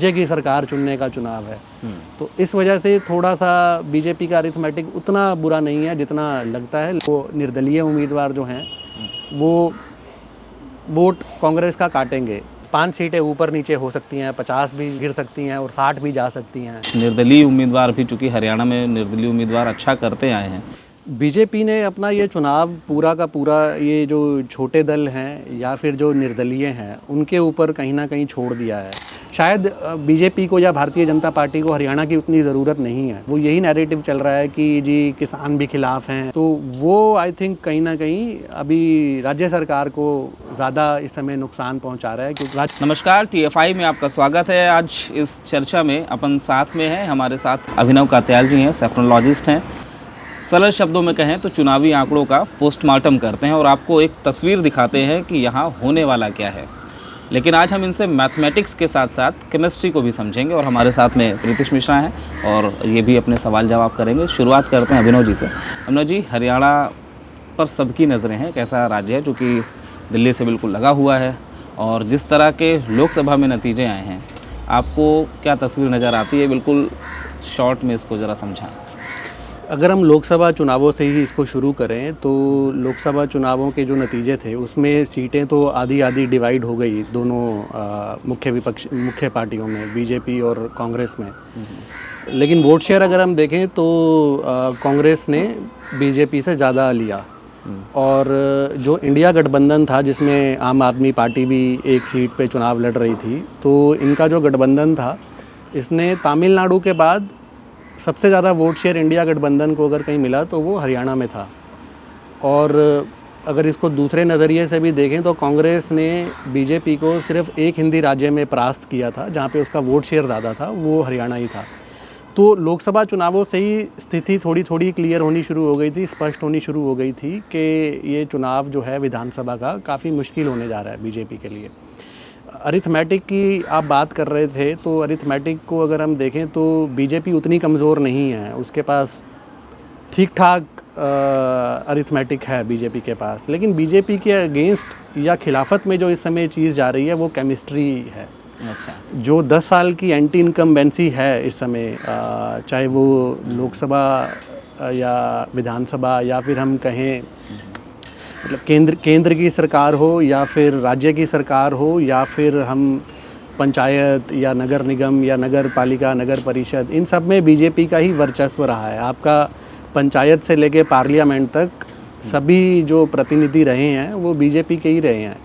राज्य की सरकार चुनने का चुनाव है। तो इस वजह से थोड़ा सा बीजेपी का अरिथमेटिक उतना बुरा नहीं है जितना लगता है। वो निर्दलीय उम्मीदवार जो हैं वो वोट कांग्रेस का काटेंगे। 5 सीटें ऊपर नीचे हो सकती हैं, 50 भी गिर सकती हैं और 60 भी जा सकती हैं। निर्दलीय उम्मीदवार भी, चूंकि हरियाणा में निर्दलीय उम्मीदवार अच्छा करते आए हैं, बीजेपी ने अपना ये चुनाव पूरा का पूरा ये जो छोटे दल हैं या फिर जो निर्दलीय हैं उनके ऊपर कहीं ना कहीं छोड़ दिया है। शायद बीजेपी को या भारतीय जनता पार्टी को हरियाणा की उतनी ज़रूरत नहीं है। वो यही नैरेटिव चल रहा है कि जी किसान भी खिलाफ हैं, तो वो आई थिंक कहीं ना कहीं अभी राज्य सरकार को ज़्यादा इस समय नुकसान पहुंचा रहा है। क्योंकि नमस्कार, TFI में आपका स्वागत है। आज इस चर्चा में अपन साथ में हैं, हमारे साथ अभिनव कात्याल जी हैं, सेफ्रोलॉजिस्ट हैं। सरल शब्दों में कहें तो चुनावी आंकड़ों का पोस्टमार्टम करते हैं और आपको एक तस्वीर दिखाते हैं कि यहाँ होने वाला क्या है। लेकिन आज हम इनसे मैथमेटिक्स के साथ साथ केमिस्ट्री को भी समझेंगे और हमारे साथ में प्रीतिश मिश्रा हैं और ये भी अपने सवाल जवाब करेंगे। शुरुआत करते हैं अभिनव जी से। अभिनव जी, हरियाणा पर सबकी नज़रें हैं, कैसा राज्य है जो कि दिल्ली से बिल्कुल लगा हुआ है, और जिस तरह के लोकसभा में नतीजे आए हैं, आपको क्या तस्वीर नज़र आती है? बिल्कुल शॉर्ट में इसको ज़रा समझाएं। अगर हम लोकसभा चुनावों से ही इसको शुरू करें तो लोकसभा चुनावों के जो नतीजे थे उसमें सीटें तो आधी आधी डिवाइड हो गई दोनों मुख्य पार्टियों में, बीजेपी और कांग्रेस में। लेकिन वोट शेयर अगर हम देखें तो कांग्रेस ने बीजेपी से ज़्यादा लिया। और जो इंडिया गठबंधन था जिसमें आम आदमी पार्टी भी एक सीट पे चुनाव लड़ रही थी, तो इनका जो गठबंधन था इसने तमिलनाडु के बाद सबसे ज़्यादा वोट शेयर इंडिया गठबंधन को अगर कहीं मिला तो वो हरियाणा में था। और अगर इसको दूसरे नज़रिए से भी देखें तो कांग्रेस ने बीजेपी को सिर्फ एक हिंदी राज्य में परास्त किया था जहाँ पे उसका वोट शेयर ज़्यादा था, वो हरियाणा ही था। तो लोकसभा चुनावों से ही स्थिति थोड़ी थोड़ी क्लियर होनी शुरू हो गई थी, स्पष्ट होनी शुरू हो गई थी कि ये चुनाव जो है विधानसभा का काफ़ी मुश्किल होने जा रहा है बीजेपी के लिए। अरिथमेटिक की आप बात कर रहे थे, तो अरिथमेटिक को अगर हम देखें तो बीजेपी उतनी कमज़ोर नहीं है, उसके पास ठीक ठाक अरिथमेटिक है बीजेपी के पास। लेकिन बीजेपी के अगेंस्ट या खिलाफत में जो इस समय चीज़ जा रही है वो केमिस्ट्री है। अच्छा, जो 10 साल की एंटी इनकम्बेंसी है इस समय, चाहे वो लोकसभा या विधानसभा या फिर हम कहें मतलब केंद्र की सरकार हो या फिर राज्य की सरकार हो या फिर हम पंचायत या नगर निगम या नगर पालिका, नगर परिषद, इन सब में बीजेपी का ही वर्चस्व रहा है। आपका पंचायत से लेके पार्लियामेंट तक सभी जो प्रतिनिधि रहे हैं वो बीजेपी के ही रहे हैं।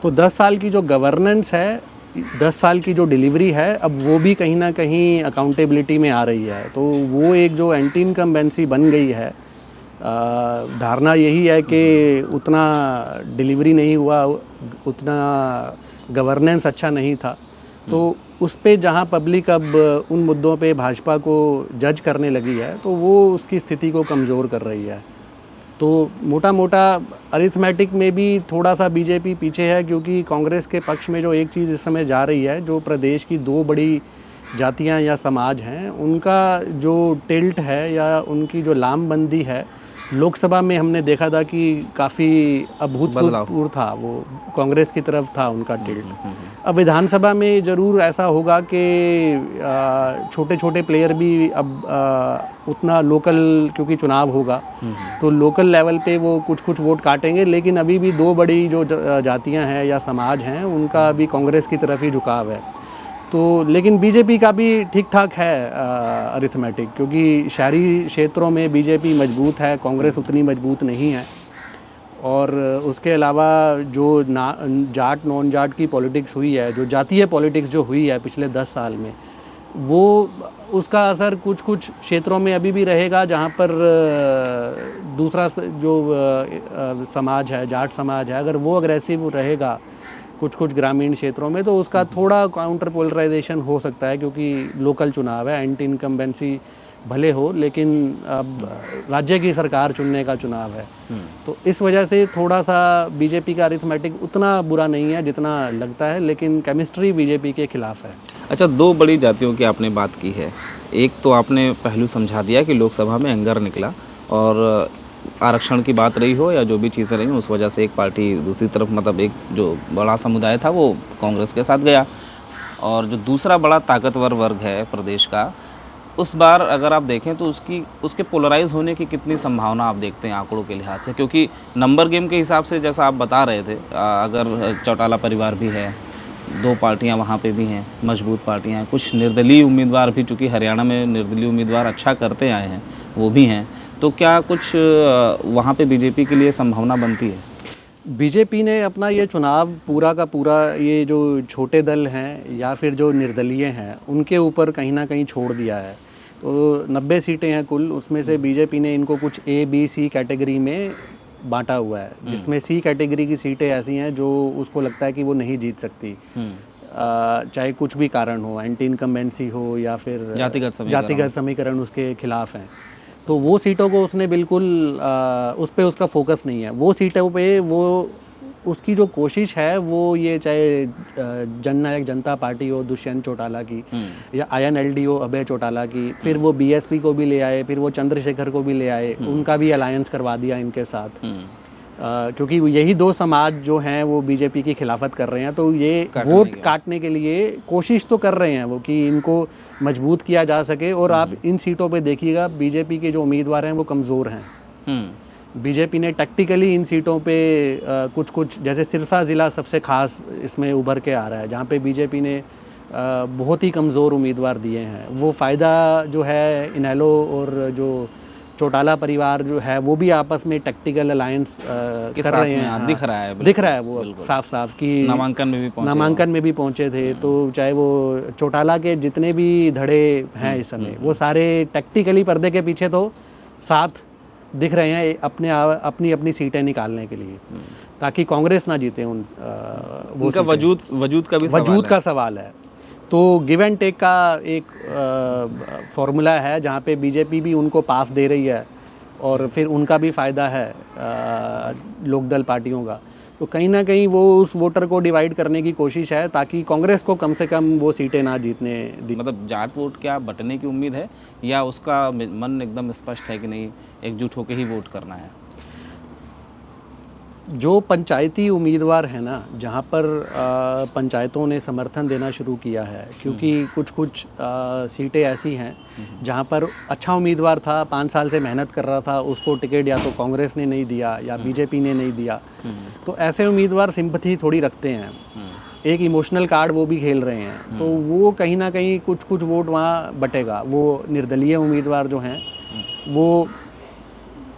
तो 10 साल की जो गवर्नेंस है, 10 साल की जो डिलीवरी है, अब वो भी कहीं ना कहीं अकाउंटेबिलिटी में आ रही है। तो वो एक जो एंटी इनकम्बेंसी बन गई है, धारणा यही है कि उतना डिलीवरी नहीं हुआ, उतना गवर्नेंस अच्छा नहीं था। तो उस पे जहाँ पब्लिक अब उन मुद्दों पे भाजपा को जज करने लगी है तो वो उसकी स्थिति को कमज़ोर कर रही है। तो मोटा मोटा अरिथमेटिक में भी थोड़ा सा बीजेपी पीछे है, क्योंकि कांग्रेस के पक्ष में जो एक चीज़ इस समय जा रही है, जो प्रदेश की 2 बड़ी जातियां या समाज हैं उनका जो टिल्ट है या उनकी जो लामबंदी है, लोकसभा में हमने देखा था कि काफ़ी अभूतपूर्व था, वो कांग्रेस की तरफ था उनका टिल्ट। अब विधानसभा में ज़रूर ऐसा होगा कि छोटे छोटे प्लेयर भी अब उतना लोकल, क्योंकि चुनाव होगा तो लोकल लेवल पे वो कुछ कुछ वोट काटेंगे। लेकिन अभी भी 2 बड़ी जो जातियां हैं या समाज हैं उनका अभी कांग्रेस की तरफ ही झुकाव है। तो लेकिन बीजेपी का भी ठीक ठाक है अरिथमेटिक, क्योंकि शहरी क्षेत्रों में बीजेपी मजबूत है, कांग्रेस उतनी मजबूत नहीं है। और उसके अलावा जो जाट नॉन जाट की पॉलिटिक्स हुई है, जो जातीय पॉलिटिक्स जो हुई है पिछले 10 साल में, वो उसका असर कुछ कुछ क्षेत्रों में अभी भी रहेगा, जहाँ पर दूसरा जो समाज है, जाट समाज है, अगर वो अग्रेसिव रहेगा कुछ कुछ ग्रामीण क्षेत्रों में, तो उसका थोड़ा काउंटर पोलराइजेशन हो सकता है, क्योंकि लोकल चुनाव है, एंटी इनकम्बेंसी भले हो लेकिन अब राज्य की सरकार चुनने का चुनाव है। तो इस वजह से थोड़ा सा बीजेपी का अरिथमेटिक उतना बुरा नहीं है जितना लगता है, लेकिन केमिस्ट्री बीजेपी के खिलाफ है। अच्छा, 2 बड़ी जातियों की आपने बात की है। एक तो आपने पहलू समझा दिया कि लोकसभा में एंगर निकला और आरक्षण की बात रही हो या जो भी चीज़ें रही उस वजह से एक पार्टी दूसरी तरफ, मतलब एक जो बड़ा समुदाय था वो कांग्रेस के साथ गया। और जो दूसरा बड़ा ताकतवर वर्ग है प्रदेश का, उस बार अगर आप देखें तो उसके पोलराइज होने की कितनी संभावना आप देखते हैं आंकड़ों के लिहाज से? क्योंकि नंबर गेम के हिसाब से जैसा आप बता रहे थे, अगर चौटाला परिवार भी है, 2 पार्टियां वहाँ पे भी हैं, मजबूत पार्टियां हैं, कुछ निर्दलीय उम्मीदवार भी, चूँकि हरियाणा में निर्दलीय उम्मीदवार अच्छा करते आए हैं, वो भी हैं, तो क्या कुछ वहाँ पे बीजेपी के लिए संभावना बनती है? बीजेपी ने अपना ये चुनाव पूरा का पूरा ये जो छोटे दल हैं या फिर जो निर्दलीय हैं उनके ऊपर कहीं ना कहीं छोड़ दिया है। तो 90 सीटें हैं कुल, उसमें से बीजेपी ने इनको कुछ A, B, C कैटेगरी में बांटा हुआ है, जिसमें C कैटेगरी की सीटें ऐसी हैं जो उसको लगता है कि वो नहीं जीत सकती, चाहे कुछ भी कारण हो, एंटी इनकम्बेंसी हो या फिर जातिगत समीकरण उसके खिलाफ हैं। तो वो सीटों को उसने बिल्कुल उस पर उसका फोकस नहीं है। वो सीटों पे वो उसकी जो कोशिश है वो ये चाहे जननायक जनता पार्टी हो दुष्यंत चौटाला की, या INLD हो अभय चौटाला की, फिर वो BSP को भी ले आए, फिर वो चंद्रशेखर को भी ले आए, उनका भी अलायंस करवा दिया इनके साथ, क्योंकि यही 2 समाज जो हैं वो बीजेपी की खिलाफत कर रहे हैं। तो ये वोट काटने के लिए कोशिश तो कर रहे हैं वो कि इनको मजबूत किया जा सके। और आप इन सीटों पे देखिएगा बीजेपी के जो उम्मीदवार हैं वो कमज़ोर हैं। बीजेपी ने टैक्टिकली इन सीटों पे कुछ जैसे सिरसा ज़िला सबसे खास इसमें उभर के आ रहा है, जहाँ पे बीजेपी ने बहुत ही कमज़ोर उम्मीदवार दिए हैं। वो फ़ायदा जो है इनेलो और जो चौटाला परिवार जो है वो भी आपस में टैक्टिकल अलायंस कर रहे हैं। हाँ, दिख रहा है वो साफ साफ कि नामांकन में भी पहुंचे थे। तो चाहे वो चौटाला के जितने भी धड़े हैं इस समय वो सारे टैक्टिकली पर्दे के पीछे तो साथ दिख रहे हैं अपनी सीटें निकालने के लिए, ताकि कांग्रेस ना जीते। उनका वजूद का सवाल है। तो गिव एंड टेक का एक फॉर्मूला है जहाँ पे बीजेपी भी उनको पास दे रही है और फिर उनका भी फ़ायदा है लोकदल पार्टियों का। तो कहीं ना कहीं वो उस वोटर को डिवाइड करने की कोशिश है ताकि कांग्रेस को कम से कम वो सीटें ना जीतने दी। मतलब जाट वोट क्या बटने की उम्मीद है या उसका मन एकदम स्पष्ट है कि नहीं एकजुट होकर ही वोट करना है? जो पंचायती उम्मीदवार है ना, जहाँ पर पंचायतों ने समर्थन देना शुरू किया है, क्योंकि कुछ सीटें ऐसी हैं जहाँ पर अच्छा उम्मीदवार था, 5 साल से मेहनत कर रहा था, उसको टिकट या तो कांग्रेस ने नहीं दिया या बीजेपी ने नहीं दिया। तो ऐसे उम्मीदवार सिंपैथी थोड़ी रखते हैं, एक इमोशनल कार्ड वो भी खेल रहे हैं। तो वो कहीं ना कहीं कुछ वोट वहाँ बटेगा। वो निर्दलीय उम्मीदवार जो हैं वो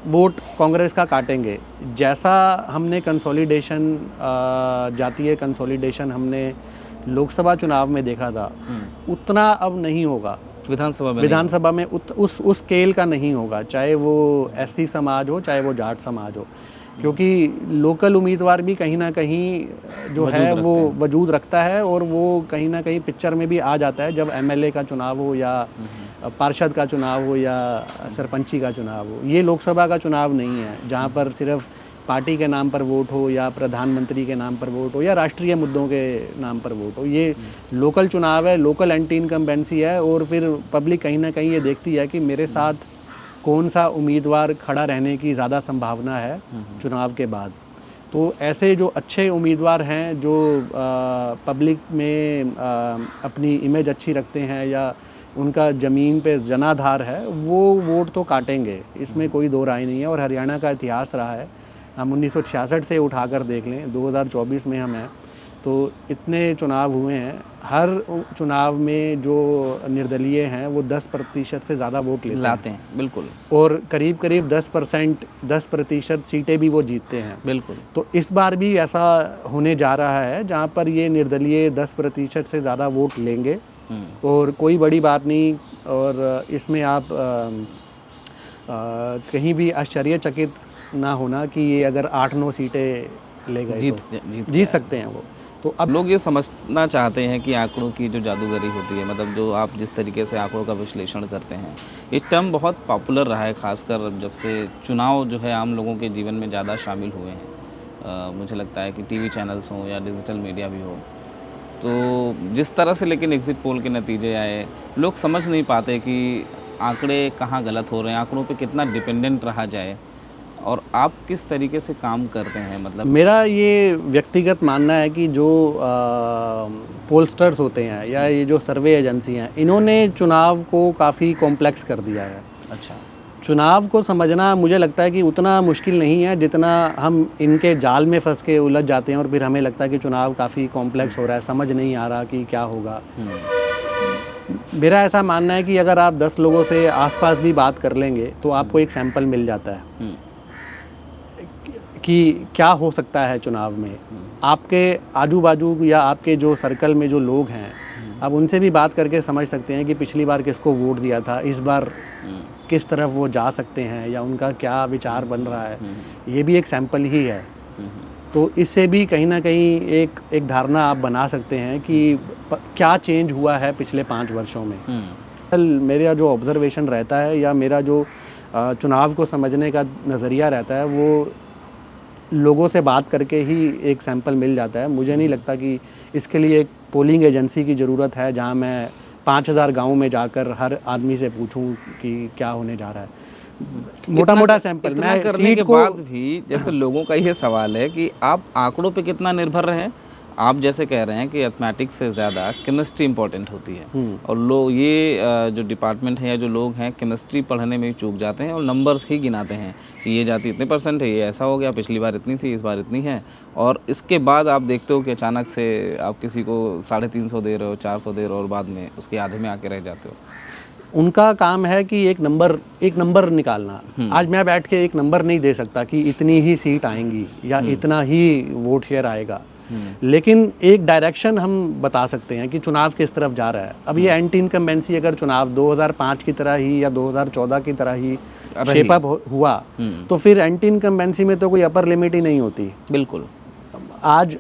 वोट कांग्रेस का काटेंगे। जैसा हमने कंसोलिडेशन, जातीय कंसोलिडेशन हमने लोकसभा चुनाव में देखा था, उतना अब नहीं होगा विधानसभा में उस स्केल का नहीं होगा, चाहे वो SC समाज हो चाहे वो जाट समाज हो, क्योंकि लोकल उम्मीदवार भी कहीं ना कहीं जो है वो वजूद रखता है और वो कहीं ना कहीं पिक्चर में भी आ जाता है जब MLA का चुनाव हो या पार्षद का चुनाव हो या सरपंची का चुनाव हो। ये लोकसभा का चुनाव नहीं है जहाँ पर सिर्फ पार्टी के नाम पर वोट हो या प्रधानमंत्री के नाम पर वोट हो या राष्ट्रीय मुद्दों के नाम पर वोट हो। ये लोकल चुनाव है, लोकल एंटी इनकम्बेंसी है और फिर पब्लिक कहीं ना कहीं ये देखती है कि मेरे साथ कौन सा उम्मीदवार खड़ा रहने की ज़्यादा संभावना है चुनाव के बाद। तो ऐसे जो अच्छे उम्मीदवार हैं जो पब्लिक में अपनी इमेज अच्छी रखते हैं या उनका ज़मीन पे जनाधार है, वो वोट तो काटेंगे, इसमें कोई दो राय नहीं है। और हरियाणा का इतिहास रहा है, हम 1966 से उठाकर देख लें, 2024 में हम हैं, तो इतने चुनाव हुए हैं, हर चुनाव में जो निर्दलीय हैं वो 10% से ज़्यादा वोट लाते हैं। बिल्कुल। और करीब 10% सीटें भी वो जीतते हैं। बिल्कुल। तो इस बार भी ऐसा होने जा रहा है जहाँ पर ये निर्दलीय 10% से ज़्यादा वोट लेंगे और कोई बड़ी बात नहीं। और इसमें आप कहीं भी आश्चर्यचकित ना होना कि ये अगर 8-9 सीटें ले गए जीत सकते हैं वो। तो अब लोग ये समझना चाहते हैं कि आंकड़ों की जो जादूगरी होती है, मतलब जो आप जिस तरीके से आंकड़ों का विश्लेषण करते हैं, इस टर्म बहुत पॉपुलर रहा है, खासकर जब से चुनाव जो है आम लोगों के जीवन में ज़्यादा शामिल हुए हैं। मुझे लगता है कि टीवी चैनल्स हों या डिजिटल मीडिया भी हो, तो जिस तरह से लेकिन एग्ज़िट पोल के नतीजे आए, लोग समझ नहीं पाते कि आंकड़े कहाँ गलत हो रहे हैं, आंकड़ों पे कितना डिपेंडेंट रहा जाए। और आप किस तरीके से काम करते हैं, मतलब? मेरा ये व्यक्तिगत मानना है कि जो पोलस्टर्स होते हैं या ये जो सर्वे एजेंसी हैं, इन्होंने चुनाव को काफ़ी कॉम्प्लेक्स कर दिया है। अच्छा। चुनाव को समझना मुझे लगता है कि उतना मुश्किल नहीं है जितना हम इनके जाल में फंस के उलझ जाते हैं और फिर हमें लगता है कि चुनाव काफ़ी कॉम्प्लेक्स हो रहा है, समझ नहीं आ रहा कि क्या होगा। मेरा ऐसा मानना है कि अगर आप 10 लोगों से आसपास भी बात कर लेंगे तो आपको एक सैंपल मिल जाता है कि क्या हो सकता है चुनाव में। आपके आजू बाजू या आपके जो सर्कल में जो लोग हैं, आप उनसे भी बात करके समझ सकते हैं कि पिछली बार किसको वोट दिया था, इस बार किस तरफ वो जा सकते हैं या उनका क्या विचार बन रहा है। ये भी एक सैंपल ही है। तो इससे भी कहीं ना कहीं एक धारणा आप बना सकते हैं कि क्या चेंज हुआ है पिछले 5 वर्षों में। मेरा जो ऑब्जर्वेशन रहता है या मेरा जो चुनाव को समझने का नज़रिया रहता है, वो लोगों से बात करके ही एक सैंपल मिल जाता है। मुझे नहीं लगता कि इसके लिए एक पोलिंग एजेंसी की ज़रूरत है जहां मैं 5000 गाँव में जाकर हर आदमी से पूछूं कि क्या होने जा रहा है। मोटा सैंपल इतना करने के बाद भी जैसे लोगों का ये सवाल है कि आप आंकड़ों पे कितना निर्भर रहे। आप जैसे कह रहे हैं कि मैथमेटिक्स से ज़्यादा केमिस्ट्री इंपॉर्टेंट होती है, और लोग ये जो डिपार्टमेंट है या जो लोग हैं केमिस्ट्री पढ़ने में चूक जाते हैं और नंबर्स ही गिनाते हैं कि ये जाति इतने % है, ये ऐसा हो गया, पिछली बार इतनी थी, इस बार इतनी है। और इसके बाद आप देखते हो कि अचानक से आप किसी को 350 दे रहे हो, 400 दे रहे हो और बाद में उसके आधे में आके रह जाते हो। उनका काम है कि एक नंबर निकालना। आज मैं बैठ के एक नंबर नहीं दे सकता कि इतनी ही सीट आएंगी या इतना ही वोट शेयर आएगा, लेकिन एक डायरेक्शन हम बता सकते हैं कि चुनाव किस तरफ जा रहा है। अब ये एंटी इनकम्बेंसी अगर चुनाव 2005 की तरह ही या 2014 की तरह ही शेप अप हुआ तो फिर एंटी इनकम्बेंसी में तो कोई अपर लिमिट ही नहीं होती। बिल्कुल। आज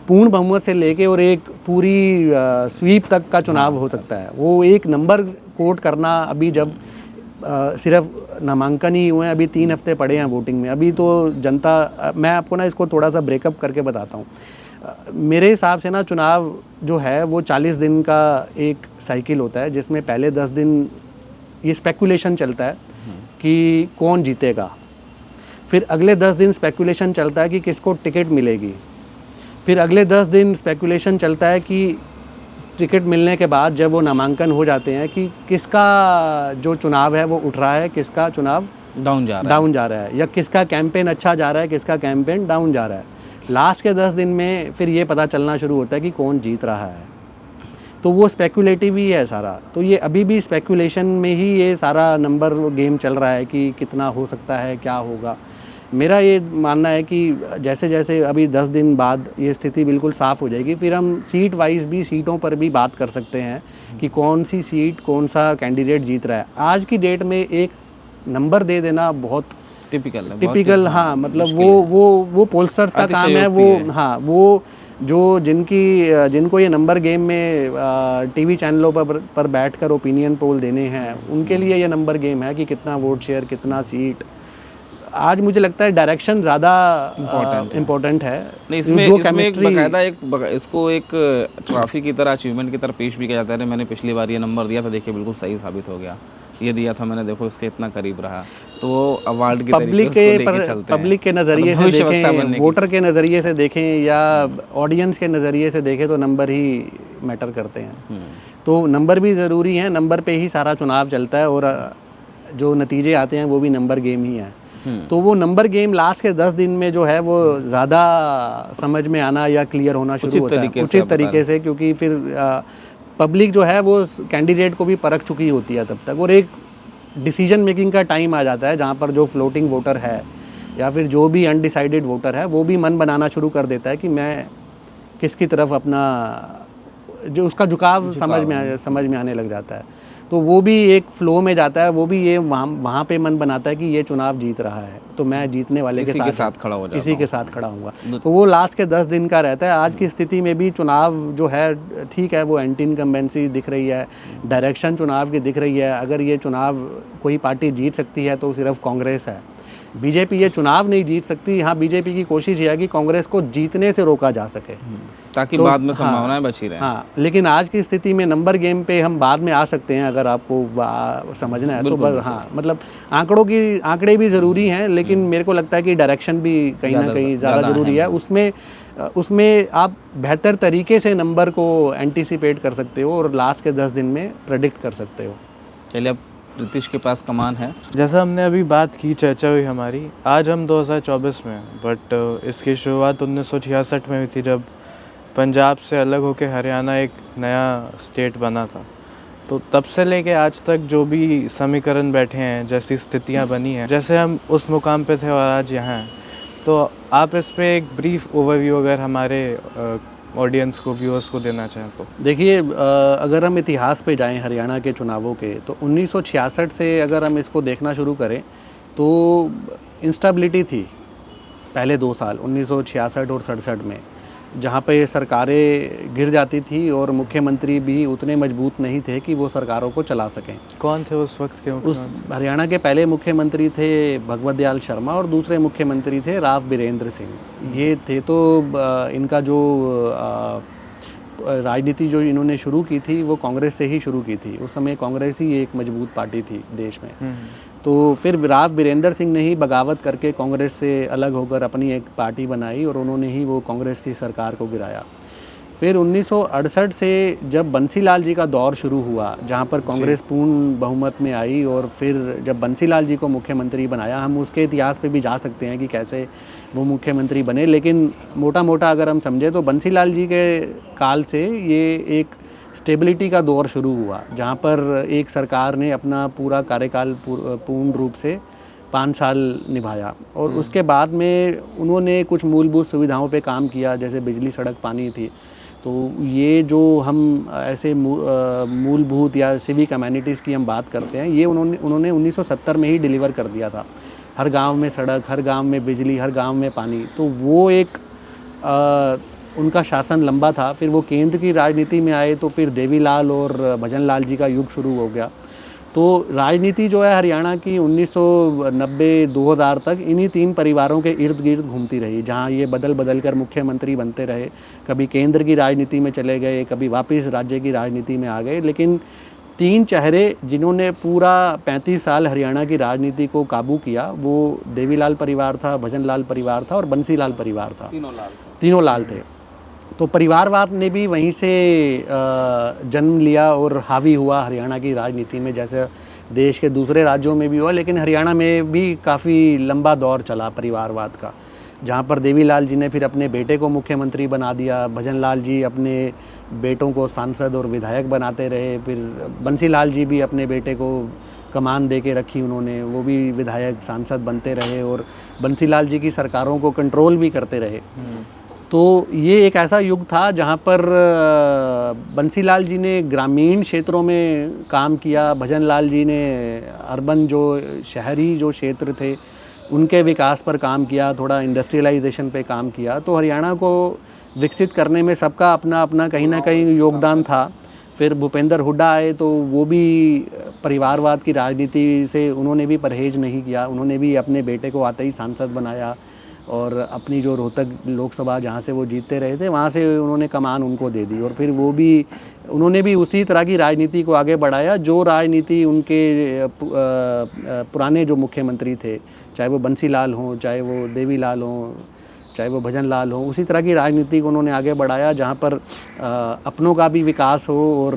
पूर्ण बहुमत से लेके और एक पूरी स्वीप तक का चुनाव हो सकता है। वो एक नंबर कोट करना, अभी जब सिर्फ नामांकन ही हुए हैं, अभी 3 हफ्ते पड़े हैं वोटिंग में, अभी तो जनता, मैं आपको ना इसको थोड़ा सा ब्रेकअप करके बताता हूँ। मेरे हिसाब से ना चुनाव जो है वो 40 दिन का एक साइकिल होता है, जिसमें पहले 10 दिन ये स्पेकुलेशन चलता है कि कौन जीतेगा, फिर अगले 10 दिन स्पेकुलेशन चलता है कि किसको टिकट मिलेगी, फिर अगले 10 दिन स्पेकुलेशन चलता है कि टिकट मिलने के बाद जब वो नामांकन हो जाते हैं कि किसका जो चुनाव है वो उठ रहा है, किसका चुनाव डाउन जा रहा है या किसका कैंपेन अच्छा जा रहा है, किसका कैंपेन डाउन जा रहा है। लास्ट के 10 दिन में फिर ये पता चलना शुरू होता है कि कौन जीत रहा है। तो वो स्पेकुलेटिव ही है सारा। तो ये अभी भी स्पेकुलेशन में ही ये सारा नंबर गेम चल रहा है कि कितना हो सकता है, क्या होगा। मेरा ये मानना है कि जैसे जैसे अभी 10 दिन बाद ये स्थिति बिल्कुल साफ़ हो जाएगी, फिर हम सीट वाइज भी, सीटों पर भी बात कर सकते हैं कि कौन सी सीट, कौन सा कैंडिडेट जीत रहा है। आज की डेट में एक नंबर दे देना बहुत टिपिकल हाँ, मतलब वो पोलस्टर्स का काम है। वो जो जिनको ये नंबर गेम में टीवी चैनलों पर बैठकर ओपिनियन पोल देने हैं, उनके लिए ये नंबर गेम है कि कितना वोट शेयर, कितना सीट। आज मुझे लगता है डायरेक्शन ज़्यादा इम्पोर्टेंट है। नहीं, इसमें एक बाकायदा इसको एक ट्रॉफी की तरह, अचीवमेंट की तरह पेश भी किया जाता है। मैंने पिछली बार ये नंबर दिया था, देखिए बिल्कुल सही साबित हो गया। ये दिया था मैंने, देखो इसके इतना करीब रहा। तो वो अवार्ड की तरीके से लेके चलते हैं। पब्लिक के नज़रिए से देखें, वोटर के नज़रिए से देखें या ऑडियंस के नज़रिए से देखें तो नंबर ही मैटर करते हैं। तो नंबर भी ज़रूरी हैं, नंबर पे ही सारा चुनाव चलता है और जो नतीजे आते हैं वो भी नंबर गेम ही है। तो वो नंबर गेम लास्ट के 10 दिन में जो है वो ज़्यादा समझ में आना या क्लियर होना शुरू होता है उचित तरीके से, क्योंकि फिर पब्लिक जो है वो कैंडिडेट को भी परख चुकी होती है तब तक, और एक डिसीजन मेकिंग का टाइम आ जाता है जहाँ पर जो फ्लोटिंग वोटर है या फिर जो भी अनडिसाइडेड वोटर है वो भी मन बनाना शुरू कर देता है कि मैं किसकी तरफ अपना जो उसका झुकाव समझ में आने लग जाता है। तो वो भी एक फ्लो में जाता है, वो भी ये वहाँ पे मन बनाता है कि ये चुनाव जीत रहा है तो मैं जीतने वाले के साथ खड़ा हो जाऊंगा, इसी के साथ खड़ा हूँगा। तो वो लास्ट के 10 दिन का रहता है। आज की स्थिति में भी चुनाव जो है ठीक है, वो एंटी इनकम्बेंसी दिख रही है, डायरेक्शन चुनाव की दिख रही है। अगर ये चुनाव कोई पार्टी जीत सकती है तो सिर्फ कांग्रेस है, बीजेपी ये चुनाव नहीं जीत सकती। यहाँ बीजेपी की कोशिश ये है कि कांग्रेस को जीतने से रोका जा सके, ताकि तो बाद में संभावनाएं बची रहें। हाँ, लेकिन आज की स्थिति में नंबर गेम पे हम बाद में आ सकते हैं अगर आपको समझना है तो। पर हाँ, मतलब आंकड़े भी ज़रूरी हैं, लेकिन मेरे को लगता है कि डायरेक्शन भी कहीं ना कहीं ज़्यादा ज़रूरी है। उसमें आप बेहतर तरीके से नंबर को एंटीसिपेट कर सकते हो और लास्ट के 10 दिन में प्रेडिक्ट कर सकते हो। चलिए, अब प्रीतिश के पास कमान है। जैसा हमने अभी बात की, चर्चा हुई हमारी, आज हम 2024 में, बट इसकी शुरुआत 1966 में हुई थी, जब पंजाब से अलग होकर हरियाणा एक नया स्टेट बना था। तो तब से लेके आज तक जो भी समीकरण बैठे हैं, जैसी स्थितियां बनी हैं, जैसे हम उस मुकाम पे थे और आज यहाँ हैं, तो आप इस पे एक ब्रीफ ओवरव्यू अगर हमारे ऑडियंस को, व्यूअर्स को देना चाहें तो। देखिए, अगर हम इतिहास पे जाएं हरियाणा के चुनावों के, तो 1966 से अगर हम इसको देखना शुरू करें तो इंस्टेबिलिटी थी पहले 2 साल 1966 और 67 में, जहाँ पे सरकारें गिर जाती थी और मुख्यमंत्री भी उतने मजबूत नहीं थे कि वो सरकारों को चला सकें। कौन थे उस वक्त के मुख्यमंत्री? हरियाणा के पहले मुख्यमंत्री थे भगवत दयाल शर्मा और दूसरे मुख्यमंत्री थे राव बीरेंद्र सिंह। ये थे तो इनका जो राजनीति जो इन्होंने शुरू की थी वो कांग्रेस से ही शुरू की थी। उस समय कांग्रेस ही एक मजबूत पार्टी थी देश में। तो फिर राव बीरेंद्र सिंह ने ही बगावत करके कांग्रेस से अलग होकर अपनी एक पार्टी बनाई और उन्होंने ही वो कांग्रेस की सरकार को गिराया। फिर 1968 से जब बंसीलाल जी का दौर शुरू हुआ, जहाँ पर कांग्रेस पूर्ण बहुमत में आई, और फिर जब बंसीलाल जी को मुख्यमंत्री बनाया, हम उसके इतिहास पे भी जा सकते हैं कि कैसे वो मुख्यमंत्री बने, लेकिन मोटा मोटा अगर हम समझे तो बंसीलाल जी के काल से ये एक स्टेबिलिटी का दौर शुरू हुआ, जहाँ पर एक सरकार ने अपना पूरा कार्यकाल पूर्ण रूप से 5 साल निभाया। और उसके बाद में उन्होंने कुछ मूलभूत सुविधाओं पे काम किया, जैसे बिजली, सड़क, पानी थी। तो ये जो हम ऐसे मूलभूत या सिविक अमेनिटीज़ की हम बात करते हैं, ये उन्होंने 1970 में ही डिलीवर कर दिया था। हर गांव में सड़क, हर गांव में बिजली, हर गांव में पानी। तो वो एक उनका शासन लंबा था। फिर वो केंद्र की राजनीति में आए तो फिर देवीलाल और भजनलाल जी का युग शुरू हो गया। तो राजनीति जो है हरियाणा की 1990-2000 तक इन्हीं 3 परिवारों के इर्द गिर्द घूमती रही, जहां ये बदल बदल कर मुख्यमंत्री बनते रहे। कभी केंद्र की राजनीति में चले गए, कभी वापस राज्य की राजनीति में आ गए, लेकिन 3 चेहरे जिन्होंने पूरा 35 साल हरियाणा की राजनीति को काबू किया, वो देवीलाल परिवार था, भजनलाल परिवार था और बंसीलाल परिवार था। तीनों लाल थे। तो परिवारवाद ने भी वहीं से जन्म लिया और हावी हुआ हरियाणा की राजनीति में, जैसे देश के दूसरे राज्यों में भी हुआ, लेकिन हरियाणा में भी काफ़ी लंबा दौर चला परिवारवाद का, जहाँ पर देवीलाल जी ने फिर अपने बेटे को मुख्यमंत्री बना दिया, भजनलाल जी अपने बेटों को सांसद और विधायक बनाते रहे, फिर बंसीलाल जी भी अपने बेटे को कमान दे के रखी उन्होंने, वो भी विधायक सांसद बनते रहे और बंसीलाल जी की सरकारों को कंट्रोल भी करते रहे। तो ये एक ऐसा युग था जहाँ पर बंसीलाल जी ने ग्रामीण क्षेत्रों में काम किया, भजनलाल जी ने अर्बन जो शहरी जो क्षेत्र थे उनके विकास पर काम किया, थोड़ा इंडस्ट्रियलाइजेशन पे काम किया। तो हरियाणा को विकसित करने में सबका अपना अपना कहीं ना कहीं योगदान था। फिर भूपेंद्र हुड्डा आए तो वो भी परिवारवाद की राजनीति से उन्होंने भी परहेज नहीं किया, उन्होंने भी अपने बेटे को आते ही सांसद बनाया और अपनी जो रोहतक लोकसभा जहाँ से वो जीतते रहे थे वहाँ से उन्होंने कमान उनको दे दी, और फिर उन्होंने भी उसी तरह की राजनीति को आगे बढ़ाया जो राजनीति उनके पुराने जो मुख्यमंत्री थे, चाहे वो बंसीलाल हों, चाहे वो देवीलाल हों, चाहे वो भजनलाल हों, उसी तरह की राजनीति को उन्होंने आगे बढ़ाया, जहाँ पर अपनों का भी विकास हो और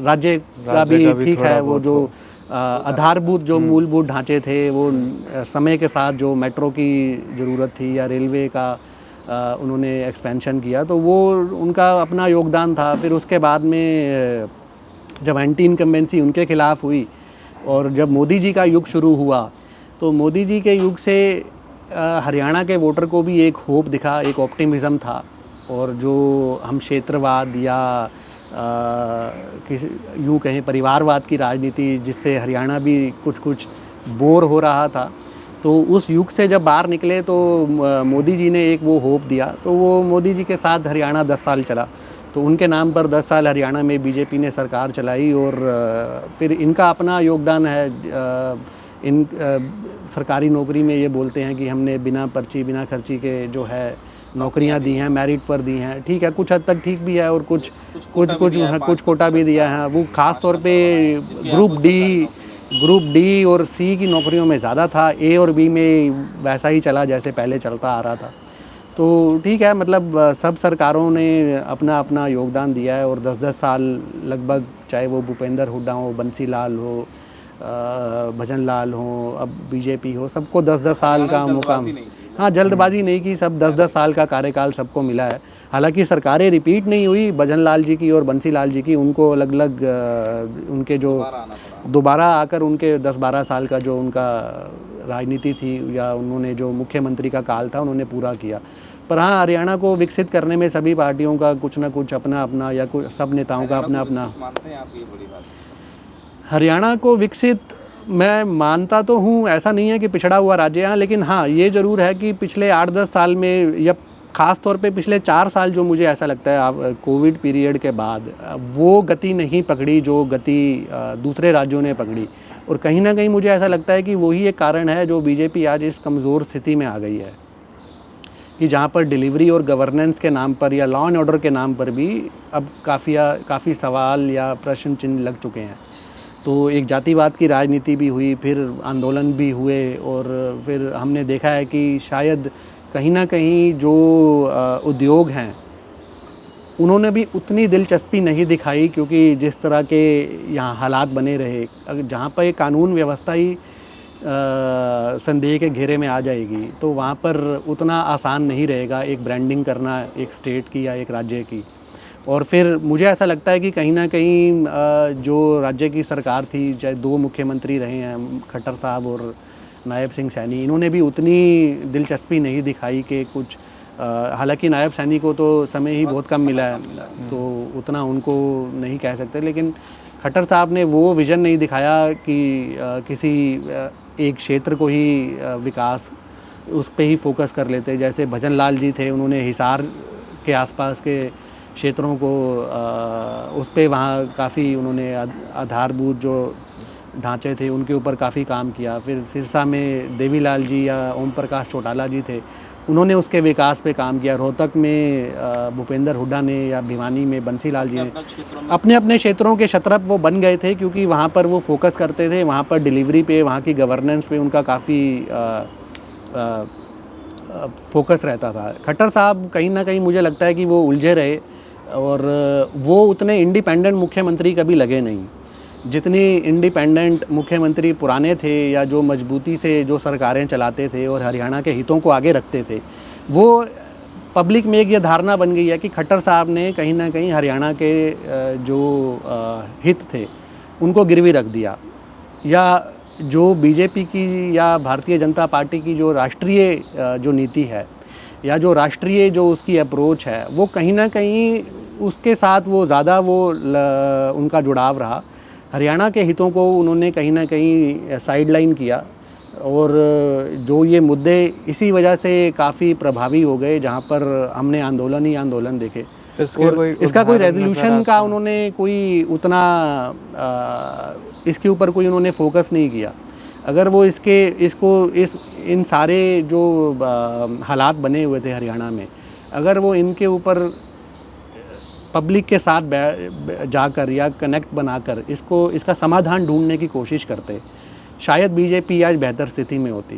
राज्य का भी ठीक है। वो जो आधारभूत जो मूलभूत ढांचे थे, वो समय के साथ जो मेट्रो की ज़रूरत थी या रेलवे का उन्होंने एक्सपेंशन किया, तो वो उनका अपना योगदान था। फिर उसके बाद में जब एंटी इनकम्बेंसी उनके खिलाफ हुई और जब मोदी जी का युग शुरू हुआ, तो मोदी जी के युग से हरियाणा के वोटर को भी एक होप दिखा, एक ऑप्टिमिज़म था। और जो हम क्षेत्रवाद या किसी यूँ कहें परिवारवाद की राजनीति जिससे हरियाणा भी कुछ बोर हो रहा था, तो उस युग से जब बाहर निकले तो मोदी जी ने एक वो होप दिया। तो वो मोदी जी के साथ हरियाणा 10 साल चला, तो उनके नाम पर 10 साल हरियाणा में बीजेपी ने सरकार चलाई और फिर इनका अपना योगदान है। इन सरकारी नौकरी में ये बोलते हैं कि हमने बिना पर्ची बिना खर्ची के जो है नौकरियां दी हैं, मेरिट पर दी हैं। ठीक है, कुछ हद तक ठीक भी है और कुछ कोटा भी दिया है। वो ख़ास तौर पे ग्रुप डी और सी की नौकरियों में ज़्यादा था, ए और बी में वैसा ही चला जैसे पहले चलता आ रहा था। तो ठीक है, मतलब सब सरकारों ने अपना अपना योगदान दिया है और 10-10 साल लगभग, चाहे वो भूपेंद्र हुड्डा हो, बंसी लाल हो, भजन लाल हो, अब बीजेपी हो, सबको 10-10 साल का मौका, हाँ जल्दबाजी नहीं की, सब 10-10 साल का कार्यकाल सबको मिला है। हालांकि सरकारें रिपीट नहीं हुई, भजन लाल जी की और बंसी लाल जी की, उनको अलग अलग उनके जो दोबारा आकर उनके 10-12 साल का जो उनका राजनीति थी या उन्होंने जो मुख्यमंत्री का काल था उन्होंने पूरा किया। पर हाँ, हरियाणा को विकसित करने में सभी पार्टियों का कुछ ना कुछ अपना अपना या सब नेताओं का अपना अपना। हरियाणा को विकसित मैं मानता तो हूँ, ऐसा नहीं है कि पिछड़ा हुआ राज्य है, लेकिन हाँ ये ज़रूर है कि पिछले 8-10 साल में या ख़ास तौर पे पिछले 4 साल जो मुझे ऐसा लगता है कोविड पीरियड के बाद वो गति नहीं पकड़ी जो गति दूसरे राज्यों ने पकड़ी। और कहीं ना कहीं मुझे ऐसा लगता है कि वही एक कारण है जो बीजेपी आज इस कमज़ोर स्थिति में आ गई है कि जहाँ पर डिलीवरी और गवर्नेंस के नाम पर या लॉ एंड ऑर्डर के नाम पर भी अब काफ़ी सवाल या प्रश्न चिन्ह लग चुके हैं। तो एक जातिवाद की राजनीति भी हुई, फिर आंदोलन भी हुए और फिर हमने देखा है कि शायद कहीं ना कहीं जो उद्योग हैं उन्होंने भी उतनी दिलचस्पी नहीं दिखाई, क्योंकि जिस तरह के यहाँ हालात बने रहे, जहाँ पर कानून व्यवस्था ही संदेह के घेरे में आ जाएगी तो वहाँ पर उतना आसान नहीं रहेगा एक ब्रांडिंग करना एक स्टेट की या एक राज्य की। और फिर मुझे ऐसा लगता है कि कहीं ना कहीं जो राज्य की सरकार थी, चाहे 2 मुख्यमंत्री रहे हैं, खट्टर साहब और नायब सिंह सैनी, इन्होंने भी उतनी दिलचस्पी नहीं दिखाई कि कुछ हालांकि नायब सैनी को तो समय ही बहुत कम मिला है तो उतना उनको नहीं कह सकते, लेकिन खट्टर साहब ने वो विज़न नहीं दिखाया कि किसी एक क्षेत्र को ही विकास उस पे ही फोकस कर लेते। जैसे भजन लाल जी थे, उन्होंने हिसार के आसपास के क्षेत्रों को उस पे वहाँ काफ़ी उन्होंने आधारभूत जो ढांचे थे उनके ऊपर काफ़ी काम किया। फिर सिरसा में देवीलाल जी या ओम प्रकाश चौटाला जी थे, उन्होंने उसके विकास पे काम किया। रोहतक में भूपेंद्र हुड्डा ने या भिवानी में बंसी लाल जी ने अपने अपने क्षेत्रों के छत्रप वो बन गए थे, क्योंकि वहाँ पर वो फोकस करते थे, वहाँ पर डिलीवरी पे, वहाँ की गवर्नेंस पे उनका काफ़ी फोकस रहता था। खट्टर साहब कहीं ना कहीं मुझे लगता है कि वो उलझे रहे और वो उतने इंडिपेंडेंट मुख्यमंत्री कभी लगे नहीं जितनी इंडिपेंडेंट मुख्यमंत्री पुराने थे या जो मजबूती से जो सरकारें चलाते थे और हरियाणा के हितों को आगे रखते थे। वो पब्लिक में एक ये धारणा बन गई है कि खट्टर साहब ने कहीं ना कहीं हरियाणा के जो हित थे उनको गिरवी रख दिया, या जो बीजेपी की या भारतीय जनता पार्टी की जो राष्ट्रीय जो नीति है या जो राष्ट्रीय जो उसकी अप्रोच है वो कहीं ना कहीं उसके साथ वो ज़्यादा उनका जुड़ाव रहा। हरियाणा के हितों को उन्होंने कहीं ना कहीं साइडलाइन किया और जो ये मुद्दे इसी वजह से काफ़ी प्रभावी हो गए, जहाँ पर हमने आंदोलन ही आंदोलन देखे। इसका कोई रेजोल्यूशन का उन्होंने कोई उतना इसके ऊपर कोई उन्होंने फोकस नहीं किया। अगर वो इन सारे जो हालात बने हुए थे हरियाणा में, अगर वो इनके ऊपर पब्लिक के साथ जाकर या कनेक्ट बनाकर इसका समाधान ढूंढने की कोशिश करते, शायद बीजेपी आज बेहतर स्थिति में होती।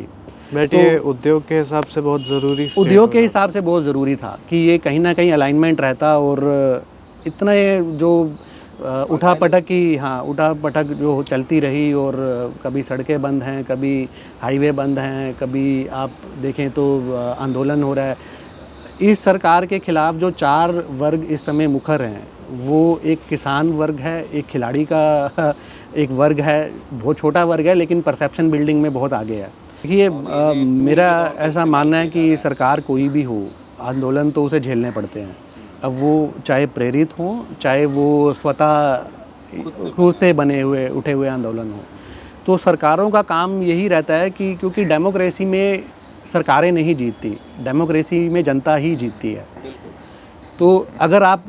तो उद्योग के हिसाब से बहुत ज़रूरी, उद्योग के हिसाब से बहुत ज़रूरी था कि ये कहीं ना कहीं अलाइनमेंट रहता और इतना जो उठापटक जो चलती रही और कभी सड़कें बंद हैं, कभी हाईवे बंद हैं, कभी आप देखें तो आंदोलन हो रहा है। इस सरकार के खिलाफ जो 4 वर्ग इस समय मुखर हैं, वो एक किसान वर्ग है, एक खिलाड़ी का एक वर्ग है, बहुत छोटा वर्ग है लेकिन परसेप्शन बिल्डिंग में बहुत आगे है। देखिए मेरा ऐसा मानना है कि सरकार कोई भी हो, आंदोलन तो उसे झेलने पड़ते हैं। अब वो चाहे प्रेरित हों, चाहे वो स्वतः खुद से उठे हुए आंदोलन हो, तो सरकारों का काम यही रहता है कि क्योंकि डेमोक्रेसी में सरकारें नहीं जीतती, डेमोक्रेसी में जनता ही जीतती है। तो अगर आप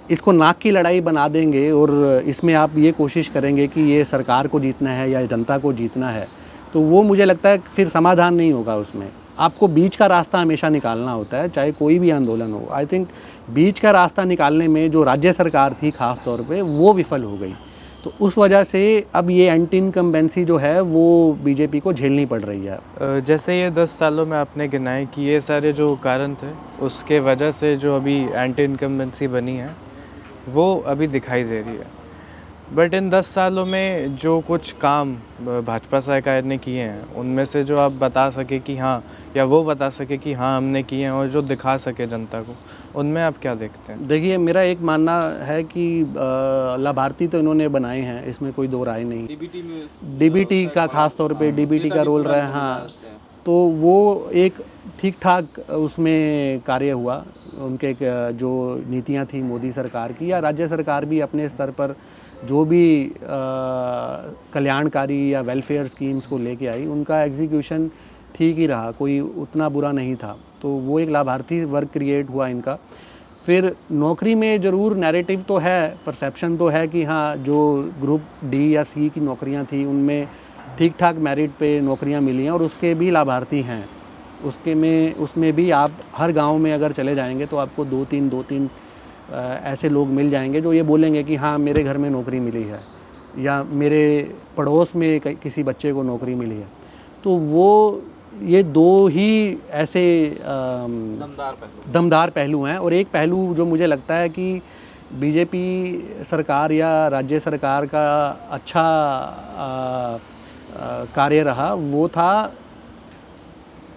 इसको नाक की लड़ाई बना देंगे और इसमें आप ये कोशिश करेंगे कि ये सरकार को जीतना है या जनता को जीतना है, तो वो मुझे लगता है फिर समाधान नहीं होगा उसमें। आपको बीच का रास्ता हमेशा निकालना होता है, चाहे कोई भी आंदोलन हो। आई थिंक बीच का रास्ता निकालने में जो राज्य सरकार थी ख़ास तौर पे वो विफल हो गई। तो उस वजह से अब ये एंटी इनकम्बेंसी जो है वो बीजेपी को झेलनी पड़ रही है। जैसे ये 10 सालों में आपने गिनाए कि ये सारे जो कारण थे उसके वजह से जो अभी एंटी इनकम्बेंसी बनी है वो अभी दिखाई दे रही है। बट इन 10 सालों में जो कुछ काम भाजपा सरकार ने किए हैं उनमें से जो आप बता सके कि हाँ, या वो बता सके कि हाँ हमने किए हैं, और जो दिखा सके जनता को, उनमें आप क्या देखते हैं? देखिए, मेरा एक मानना है कि लाभार्थी तो इन्होंने बनाए हैं, इसमें कोई दो राय नहीं। डीबीटी का खास तौर पे डीबीटी का रोल रहा है, हाँ, तो वो एक ठीक ठाक उसमें कार्य हुआ। उनके जो नीतियां थी मोदी सरकार की या राज्य सरकार भी अपने स्तर पर जो भी कल्याणकारी या वेलफेयर स्कीम्स को लेके आई, उनका एग्जीक्यूशन ठीक ही रहा, कोई उतना बुरा नहीं था। तो वो एक लाभार्थी वर्ग क्रिएट हुआ इनका। फिर नौकरी में ज़रूर नैरेटिव तो है, परसेप्शन तो है कि हाँ, जो ग्रुप डी या सी की नौकरियां थी उनमें ठीक ठाक मेरिट पे नौकरियां मिली हैं और उसके भी लाभार्थी हैं। उसमें भी आप हर गांव में अगर चले जाएंगे तो आपको दो तीन ऐसे लोग मिल जाएंगे जो ये बोलेंगे कि हाँ, मेरे घर में नौकरी मिली है या मेरे पड़ोस में किसी बच्चे को नौकरी मिली है। तो वो ये दो ही ऐसे दमदार पहलू हैं। और एक पहलू जो मुझे लगता है कि बीजेपी सरकार या राज्य सरकार का अच्छा कार्य रहा, वो था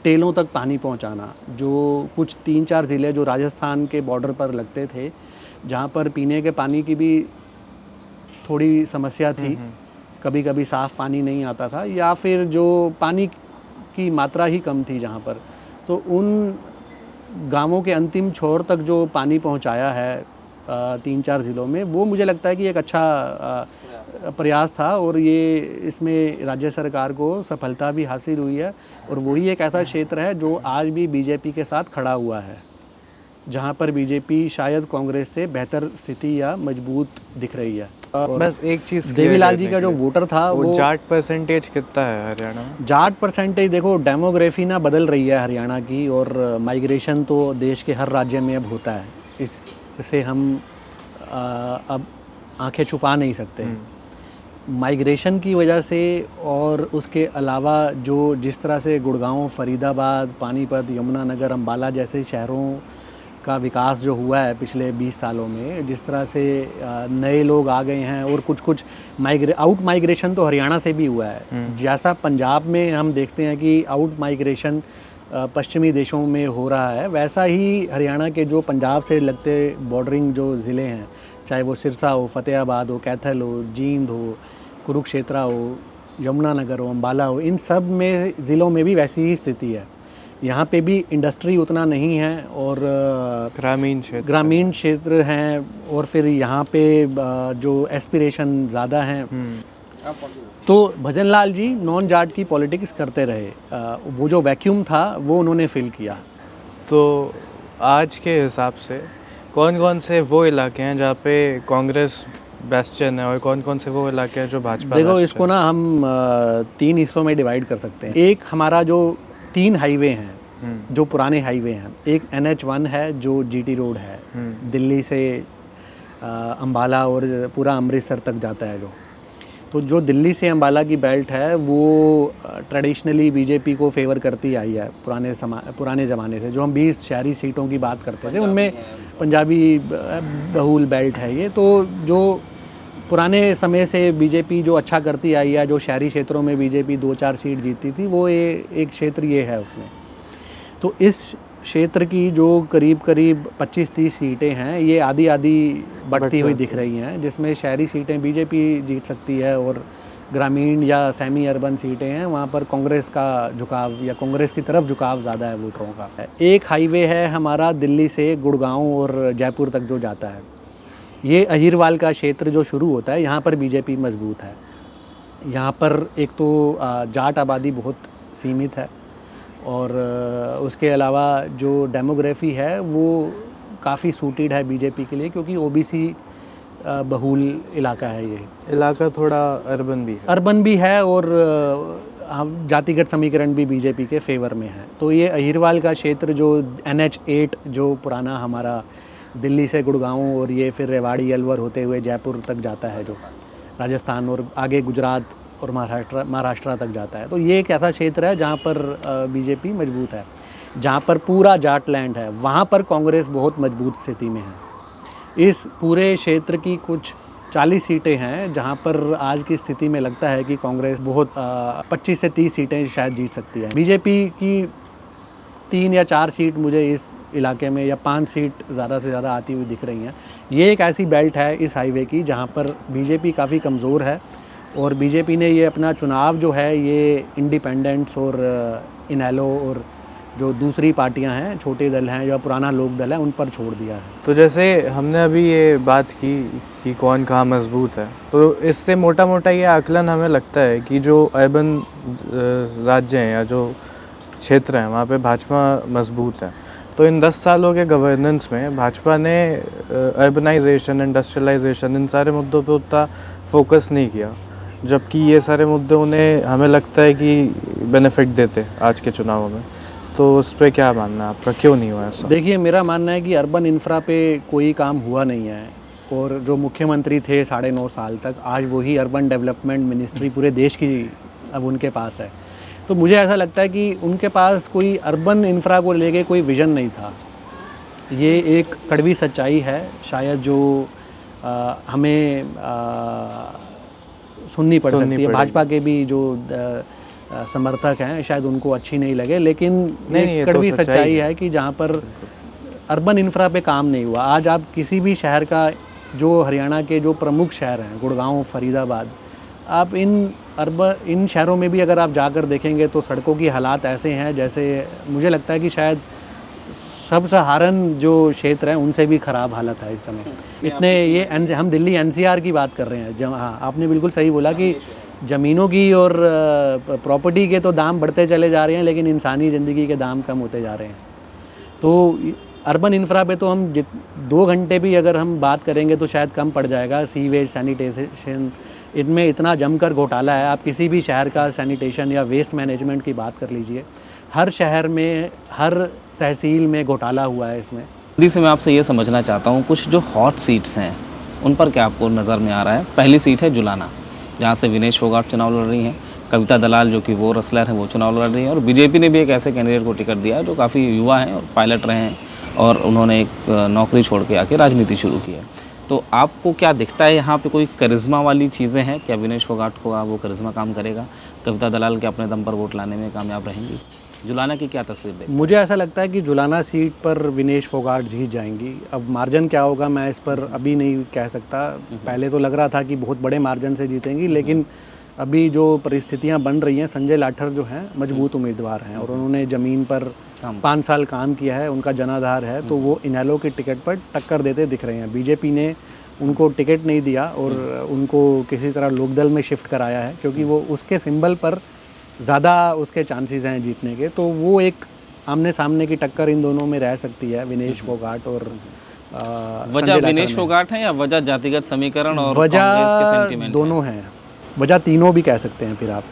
टेलों तक पानी पहुंचाना। जो कुछ 3-4 ज़िले जो राजस्थान के बॉर्डर पर लगते थे, जहां पर पीने के पानी की भी थोड़ी समस्या थी, कभी कभी साफ़ पानी नहीं आता था या फिर जो पानी की मात्रा ही कम थी जहां पर, तो उन गांवों के अंतिम छोर तक जो पानी पहुंचाया है 3-4 ज़िलों में, वो मुझे लगता है कि एक अच्छा प्रयास था और ये इसमें राज्य सरकार को सफलता भी हासिल हुई है। और वही एक ऐसा क्षेत्र है जो आज भी बीजेपी के साथ खड़ा हुआ है, जहां पर बीजेपी शायद कांग्रेस से बेहतर स्थिति या मजबूत दिख रही है। बस एक चीज़, देवीलाल जी का जो वोटर था वो जाट परसेंटेज कितना है हरियाणा में? जाट परसेंटेज, देखो डेमोग्राफी ना बदल रही है हरियाणा की, और माइग्रेशन तो देश के हर राज्य में अब होता है, इससे हम अब आंखें छुपा नहीं सकते। माइग्रेशन की वजह से और उसके अलावा जो जिस तरह से गुड़गांव, फरीदाबाद, पानीपत, यमुनानगर, अम्बाला जैसे शहरों का विकास जो हुआ है पिछले 20 सालों में, जिस तरह से नए लोग आ गए हैं और कुछ आउट माइग्रेशन तो हरियाणा से भी हुआ है। जैसा पंजाब में हम देखते हैं कि आउट माइग्रेशन पश्चिमी देशों में हो रहा है, वैसा ही हरियाणा के जो पंजाब से लगते बॉर्डरिंग जो ज़िले हैं, चाहे वो सिरसा हो, फतेहाबाद हो, कैथल हो, जींद हो, कुरुक्षेत्र हो, यमुनानगर हो, अम्बाला हो, इन सब में ज़िलों में भी वैसी ही स्थिति है। यहाँ पे भी इंडस्ट्री उतना नहीं है और ग्रामीण क्षेत्र हैं, और फिर यहाँ पे जो एस्पिरेशन ज़्यादा हैं। तो भजन लाल जी नॉन जाट की पॉलिटिक्स करते रहे, वो जो वैक्यूम था वो उन्होंने फिल किया। तो आज के हिसाब से कौन कौन से वो इलाके हैं जहाँ पे कांग्रेस बेस्टन है और कौन कौन से वो इलाके हैं जो भाजपा? देखो, इसको ना हम 3 हिस्सों में डिवाइड कर सकते हैं। एक हमारा जो 3 हाईवे हैं, जो पुराने हाईवे हैं, एक NH1 है जो GT रोड है, दिल्ली से अम्बाला और पूरा अमृतसर तक जाता है। तो जो दिल्ली से अम्बाला की बेल्ट है वो ट्रेडिशनली बीजेपी को फेवर करती आई है पुराने ज़माने से। जो हम 20 शहरी सीटों की बात करते थे उनमें पंजाबी बहुल बेल्ट है ये। तो जो पुराने समय से बीजेपी जो अच्छा करती आई है, जो शहरी क्षेत्रों में बीजेपी 2-4 सीट जीतती थी, वो एक क्षेत्र ये है उसमें। तो इस क्षेत्र की जो करीब 25-30 सीटें हैं, ये आधी बढ़ती हुई दिख रही हैं, जिसमें शहरी सीटें बीजेपी जीत सकती है और ग्रामीण या सेमी अर्बन सीटें हैं, वहाँ पर कांग्रेस का झुकाव या कांग्रेस की तरफ झुकाव ज़्यादा है वोटरों का। एक हाईवे है हमारा दिल्ली से गुड़गांव और जयपुर तक जो जाता है, ये अहिरवाल का क्षेत्र जो शुरू होता है, यहाँ पर बीजेपी मजबूत है। यहाँ पर एक तो जाट आबादी बहुत सीमित है और उसके अलावा जो डेमोग्राफी है वो काफ़ी सूटेड है बीजेपी के लिए, क्योंकि ओबीसी बहुल इलाका है ये। इलाका थोड़ा अर्बन भी है और हम जातिगत समीकरण भी बीजेपी के फेवर में है। तो ये अहिरवाल का क्षेत्र जो NH8 जो पुराना हमारा दिल्ली से गुड़गांव और ये फिर रेवाड़ी अलवर होते हुए जयपुर तक जाता है, जो राजस्थान और आगे गुजरात और महाराष्ट्र तक जाता है। तो ये एक ऐसा क्षेत्र है जहाँ पर बीजेपी मजबूत है, जहाँ पर पूरा जाट लैंड है, वहाँ पर कांग्रेस बहुत मजबूत स्थिति में है। इस पूरे क्षेत्र की कुछ 40 सीटें हैं जहाँ पर आज की स्थिति में लगता है कि कांग्रेस बहुत 25 से 30 सीटें शायद जीत सकती है। बीजेपी की 3 या 4 सीट मुझे इस इलाके में, या 5 सीट ज़्यादा से ज़्यादा आती हुई दिख रही हैं। ये एक ऐसी बेल्ट है इस हाईवे की जहाँ पर बीजेपी काफ़ी कमज़ोर है, और बीजेपी ने ये अपना चुनाव जो है ये इंडिपेंडेंट्स और इनेलो और जो दूसरी पार्टियां हैं, छोटे दल हैं या पुराना लोक दल है, उन पर छोड़ दिया है। तो जैसे हमने अभी ये बात की कि कौन कहाँ मजबूत है, तो इससे मोटा मोटा ये आकलन हमें लगता है कि जो अर्बन राज्य हैं या जो क्षेत्र हैं वहाँ पे भाजपा मजबूत है। तो इन 10 सालों के गवर्नेंस में भाजपा ने अर्बनाइजेशन, इंडस्ट्रियलाइजेशन, इन सारे मुद्दों पे उतना फोकस नहीं किया, जबकि ये सारे मुद्दे उन्हें हमें लगता है कि बेनिफिट देते आज के चुनावों में। तो उस पर क्या मानना है आपका, क्यों नहीं हुआ ऐसा? देखिए, मेरा मानना है कि अर्बन इंफ्रा पे कोई काम हुआ नहीं है, और जो मुख्यमंत्री थे 9.5 साल तक, आज वही अर्बन डेवलपमेंट मिनिस्ट्री पूरे देश की अब उनके पास है। तो मुझे ऐसा लगता है कि उनके पास कोई अर्बन इंफ्रा को लेके कोई विज़न नहीं था। ये एक कड़वी सच्चाई है शायद, जो हमें सुननी पड़ सकती है। भाजपा के भी जो समर्थक हैं शायद उनको अच्छी नहीं लगे, लेकिन ये कड़वी सच्चाई है कि जहाँ पर अर्बन इंफ्रा पे काम नहीं हुआ। आज आप किसी भी शहर का, जो हरियाणा के जो प्रमुख शहर हैं, गुड़गांव, फरीदाबाद, आप इन शहरों में भी अगर आप जाकर देखेंगे तो सड़कों की हालात ऐसे हैं जैसे मुझे लगता है कि शायद सब सहारन जो क्षेत्र हैं उनसे भी ख़राब हालत है इस समय। इतने ये हम दिल्ली NCR की बात कर रहे हैं। हाँ, आपने बिल्कुल सही बोला कि ज़मीनों की और प्रॉपर्टी के तो दाम बढ़ते चले जा रहे हैं, लेकिन इंसानी ज़िंदगी के दाम कम होते जा रहे हैं। तो अर्बन इंफ्रा पे तो हम 2 घंटे भी अगर हम बात करेंगे तो शायद कम पड़ जाएगा। सीवेज, सैनिटेशन, इनमें इतना जमकर घोटाला है। आप किसी भी शहर का सैनिटेशन या वेस्ट मैनेजमेंट की बात कर लीजिए, हर शहर में, हर तहसील में घोटाला हुआ है इसमें। जल्दी से मैं आपसे ये समझना चाहता हूँ, कुछ जो हॉट सीट्स हैं उन पर क्या आपको नज़र में आ रहा है? पहली सीट है जुलाना, जहाँ से विनेश फोगाट चुनाव लड़ रही हैं। कविता दलाल जो कि वो रसलर हैं, वो चुनाव लड़ रही हैं। और बीजेपी ने भी एक ऐसे कैंडिडेट को टिकट दिया है जो काफ़ी युवा हैं और पायलट रहे हैं, और उन्होंने एक नौकरी छोड़ के आके राजनीति शुरू की है। तो आपको क्या दिखता है यहाँ पे, कोई करिश्मा वाली चीज़ें हैं क्या? विनेश फोगाट को वो करिश्मा काम करेगा? कविता दलाल के अपने दम पर वोट लाने में कामयाब रहेंगी? जुलाना की क्या तस्वीर देखते? मुझे ऐसा लगता है कि जुलाना सीट पर विनेश फोगाट जीत जाएंगी। अब मार्जिन क्या होगा मैं इस पर अभी नहीं कह सकता। पहले तो लग रहा था कि बहुत बड़े मार्जिन से जीतेंगी, लेकिन अभी जो परिस्थितियां बन रही हैं, संजय लाठर जो हैं मजबूत उम्मीदवार हैं, और उन्होंने ज़मीन पर 5 साल काम किया है, उनका जनाधार है, तो वो इनेलो की टिकट पर टक्कर देते दिख रहे हैं। बीजेपी ने उनको टिकट नहीं दिया और उनको किसी तरह लोकदल में शिफ्ट कराया है, क्योंकि वो उसके सिंबल पर ज़्यादा उसके चांसेस हैं जीतने के। तो वो एक आमने सामने की टक्कर इन दोनों में रह सकती है, विनेश फोगाट और वजह विनेश फोगाट है या वजह जातिगत समीकरण और वजह कांग्रेस के सेंटिमेंट दोनों हैं? वजह तीनों भी कह सकते हैं फिर आप।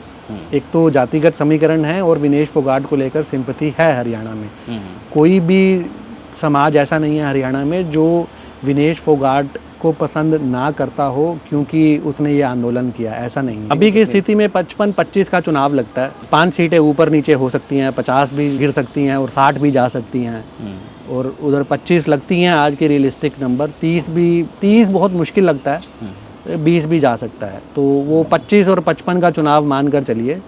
एक तो जातिगत समीकरण है और विनेश फोगाट को लेकर सिंपैथी है हरियाणा में। कोई भी समाज ऐसा नहीं है हरियाणा में जो विनेश फोगाट को पसंद ना करता हो क्योंकि उसने ये आंदोलन किया, ऐसा नहीं है। अभी की स्थिति में 55-25 का चुनाव लगता है। 5 सीटें ऊपर नीचे हो सकती हैं, 50 भी गिर सकती हैं और 60 भी जा सकती हैं, और उधर 25 लगती हैं आज के रियलिस्टिक नंबर। 30 बहुत मुश्किल लगता है, 20 भी जा सकता है। तो वो 25 और 55 का चुनाव मानकर चलिए,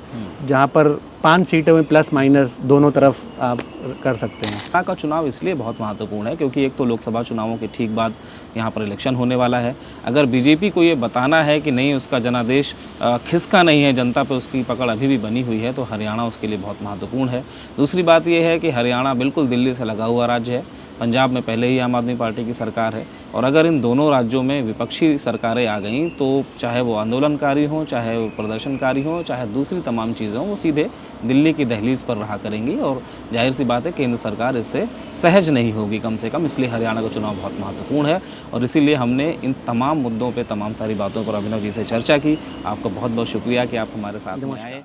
जहाँ पर 5 सीटों में प्लस माइनस दोनों तरफ आप कर सकते हैं। यहाँ का चुनाव इसलिए बहुत महत्वपूर्ण है क्योंकि एक तो लोकसभा चुनावों के ठीक बाद यहाँ पर इलेक्शन होने वाला है। अगर बीजेपी को ये बताना है कि नहीं, उसका जनादेश खिसका नहीं है, जनता पे उसकी पकड़ अभी भी बनी हुई है, तो हरियाणा उसके लिए बहुत महत्वपूर्ण है। दूसरी बात ये है कि हरियाणा बिल्कुल दिल्ली से लगा हुआ राज्य है। पंजाब में पहले ही आम आदमी पार्टी की सरकार है, और अगर इन दोनों राज्यों में विपक्षी सरकारें आ गईं तो चाहे वो आंदोलनकारी हों, चाहे वो प्रदर्शनकारी हों, चाहे दूसरी तमाम चीज़ें हों, वो सीधे दिल्ली की दहलीज पर रहा करेंगी, और जाहिर सी बात है केंद्र सरकार इससे सहज नहीं होगी कम से कम। इसलिए हरियाणा का चुनाव बहुत महत्वपूर्ण है, और इसीलिए हमने इन तमाम मुद्दों पर, तमाम सारी बातों पर अभिनव जी से चर्चा की। आपका बहुत बहुत शुक्रिया कि आप हमारे साथ में आए।